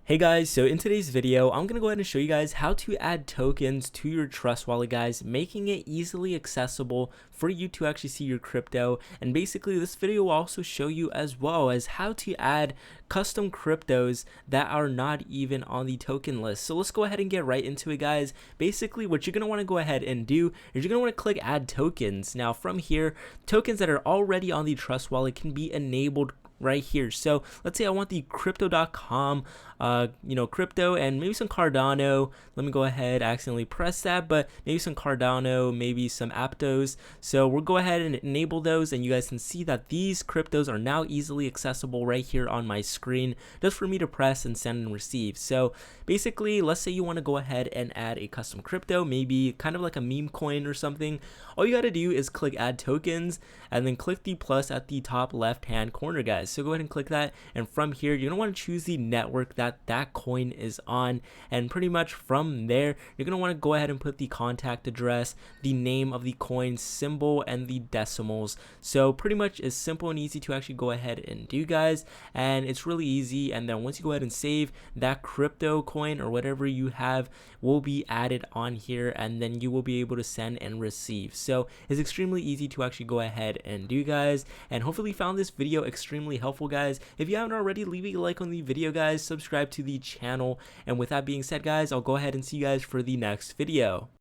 Hey guys, so in today's video, I'm going to go ahead and show you guys how to add tokens to your Trust Wallet, guys, making it easily accessible for you to actually see your crypto. And basically, this video will also show you as well as how to add custom cryptos that are not even on the token list. So let's go ahead and get right into it, guys. Basically, what you're going to want to go ahead and do is you're going to want to click add tokens. Now from here, tokens that are already on the Trust Wallet can be enabled right here. So let's say I want the crypto.com crypto and maybe some Cardano. Let me go ahead, accidentally press that, but maybe some Cardano, maybe some Aptos. So we'll go ahead and enable those, and you guys can see that these cryptos are now easily accessible right here on my screen, just for me to press and send and receive. So basically, let's say you want to go ahead and add a custom crypto, maybe kind of like a meme coin or something. All you got to do is click add tokens and then click the plus at the top left hand corner, guys. So go ahead and click that, and from here you're gonna want to choose the network that coin is on, and pretty much from there you're gonna want to go ahead and put the contact address, the name of the coin, symbol, and the decimals. So pretty much it's simple and easy to actually go ahead and do, guys, and it's really easy. And then once you go ahead and save, that crypto coin or whatever you have will be added on here, and then you will be able to send and receive. So it's extremely easy to actually go ahead and do, guys, and hopefully you found this video extremely helpful, guys. If you haven't already, leave a like on the video, guys, subscribe to the channel, and with that being said, guys, I'll go ahead and see you guys for the next video.